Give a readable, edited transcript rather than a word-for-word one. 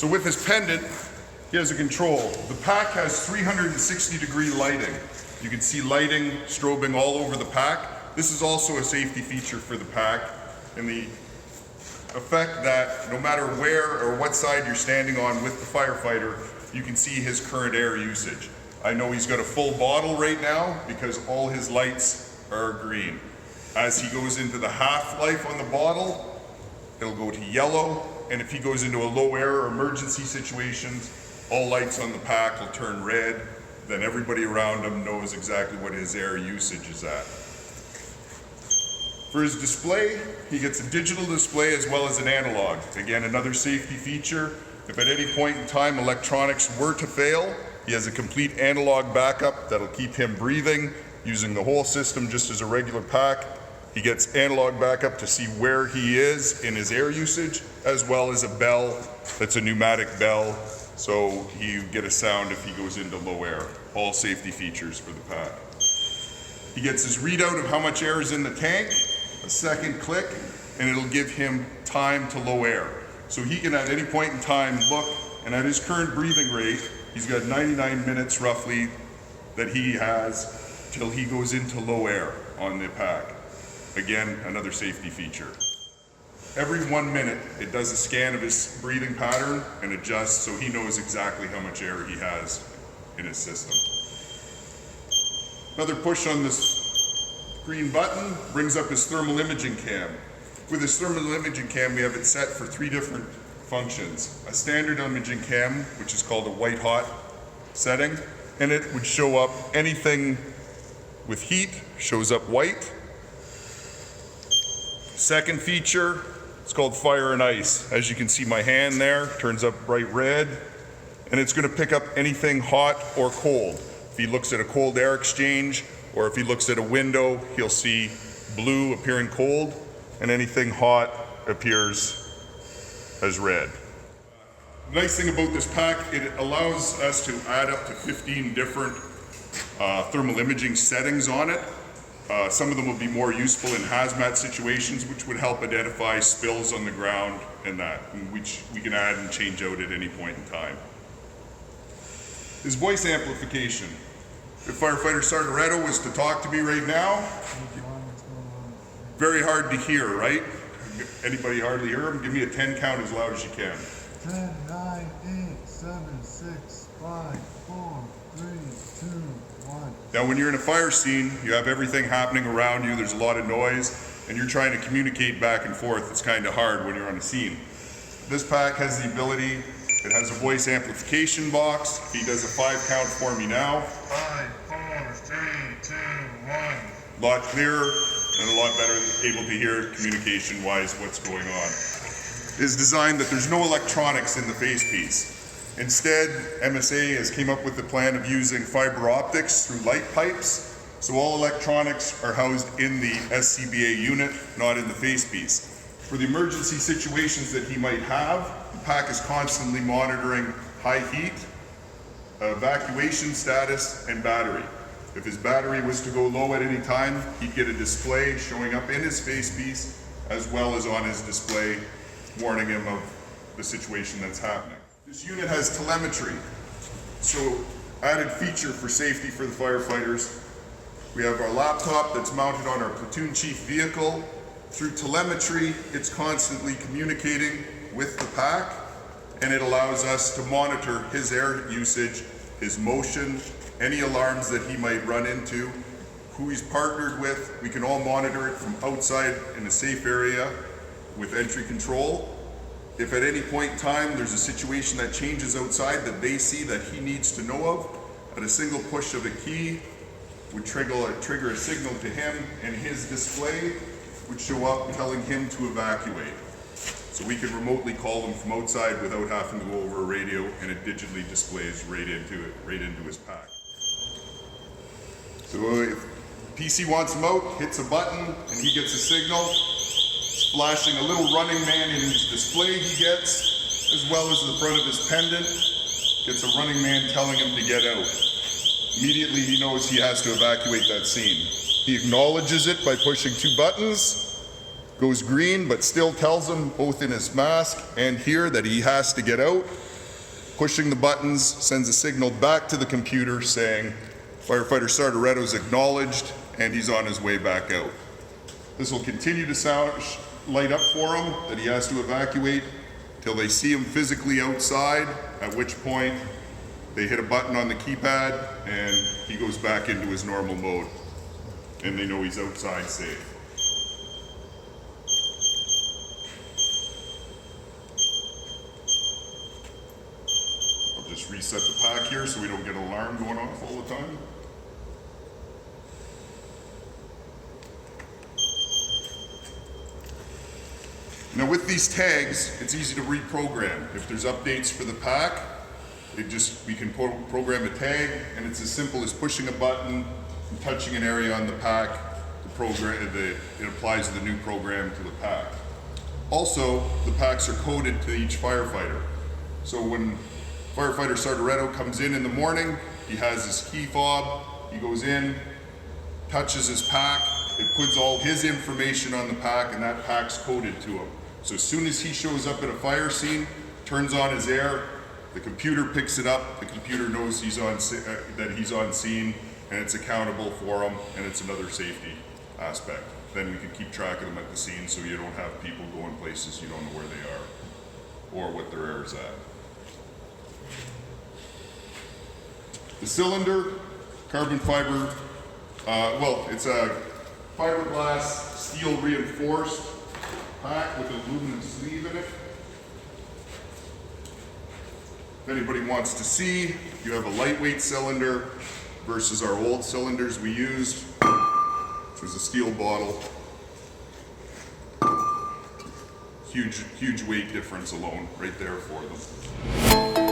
So with his pendant, he has a control. The pack has 360-degree lighting. You can see lighting strobing all over the pack. This is also a safety feature for the pack, and the effect that no matter where or what side you're standing on with the firefighter, you can see his current air usage. I know he's got a full bottle right now because all his lights are green. As he goes into the half-life on the bottle, it'll go to yellow, and if he goes into a low air or emergency situations, all lights on the pack will turn red. Then everybody around him knows exactly what his air usage is at. For his display, he gets a digital display as well as an analog. Again, another safety feature. If at any point in time electronics were to fail, he has a complete analog backup that'll keep him breathing, using the whole system just as a regular pack. He gets analog backup to see where he is in his air usage, as well as a bell that's a pneumatic bell, so you get a sound if he goes into low air. All safety features for the pack. He gets his readout of how much air is in the tank, a second click, and it'll give him time to low air. So he can at any point in time look, and at his current breathing rate, he's got 99 minutes roughly that he has till he goes into low air on the pack. Again, another safety feature. Every 1 minute, it does a scan of his breathing pattern and adjusts so he knows exactly how much air he has in his system. Another push on this green button brings up his thermal imaging cam. With his thermal imaging cam, we have it set for 3 different functions. A standard imaging cam, which is called a white hot setting, and it would show up anything with heat, shows up white. Second feature, it's called fire and ice. As you can see my hand there, turns up bright red, and it's going to pick up anything hot or cold. If he looks at a cold air exchange, or if he looks at a window, he'll see blue appearing cold, and anything hot appears as red. The nice thing about this pack, it allows us to add up to 15 different thermal imaging settings on it. Some of them will be more useful in hazmat situations, which would help identify spills on the ground and that, which we can add and change out at any point in time. His voice amplification. If firefighter Sartoretto was to talk to me right now, very hard to hear, right? Anybody hardly hear him? Give me a 10 count as loud as you can. 10, 9, 8, 7, 6, 5, 4, 3, 2, 1. Now when you're in a fire scene, you have everything happening around you, there's a lot of noise, and you're trying to communicate back and forth. It's kind of hard when you're on a scene. This pack has the ability, it has a voice amplification box. If he does a 5 count for me now. 5, 4, 3, 2, 1. A lot clearer and a lot better able to hear communication-wise what's going on. It is designed that there's no electronics in the facepiece. Instead, MSA has came up with the plan of using fiber optics through light pipes, so all electronics are housed in the SCBA unit, not in the facepiece. For the emergency situations that he might have, the pack is constantly monitoring high heat, evacuation status, and battery. If his battery was to go low at any time, he'd get a display showing up in his facepiece, as well as on his display, warning him of the situation that's happening. This unit has telemetry, so added feature for safety for the firefighters. We have our laptop that's mounted on our platoon chief vehicle. Through telemetry, it's constantly communicating with the pack, and it allows us to monitor his air usage, his motion, any alarms that he might run into, who he's partnered with. We can all monitor it from outside in a safe area with entry control. If at any point in time there's a situation that changes outside that they see that he needs to know of, at a single push of a key would trigger a signal to him, and his display would show up telling him to evacuate. So we can remotely call them from outside without having to go over a radio, and it digitally displays right into his pack. So if PC wants him out, hits a button, and he gets a signal, flashing a little running man in his display he gets, as well as the front of his pendant, gets a running man telling him to get out. Immediately he knows he has to evacuate that scene. He acknowledges it by pushing 2 buttons, goes green, but still tells him both in his mask and here that he has to get out. Pushing the buttons sends a signal back to the computer saying firefighter Sartoreto's acknowledged and he's on his way back out. This will continue to light up for him that he has to evacuate till they see him physically outside, at which point they hit a button on the keypad and he goes back into his normal mode and they know he's outside safe. I'll just reset the pack here so we don't get an alarm going off all the time. Now with these tags, it's easy to reprogram. If there's updates for the pack, we can program a tag, and it's as simple as pushing a button and touching an area on the pack. It applies the new program to the pack. Also, the packs are coded to each firefighter. So when firefighter Sartoreto comes in the morning, he has his key fob, he goes in, touches his pack, it puts all his information on the pack, and that pack's coded to him. So as soon as he shows up at a fire scene, turns on his air, the computer picks it up, the computer knows that he's on scene, and it's accountable for him, and it's another safety aspect. Then we can keep track of them at the scene so you don't have people going places you don't know where they are or what their air is at. The cylinder, carbon fiber, it's a fiberglass steel reinforced pack with an aluminum sleeve in it. If anybody wants to see, you have a lightweight cylinder versus our old cylinders we used, which was a steel bottle. Huge weight difference alone right there for them.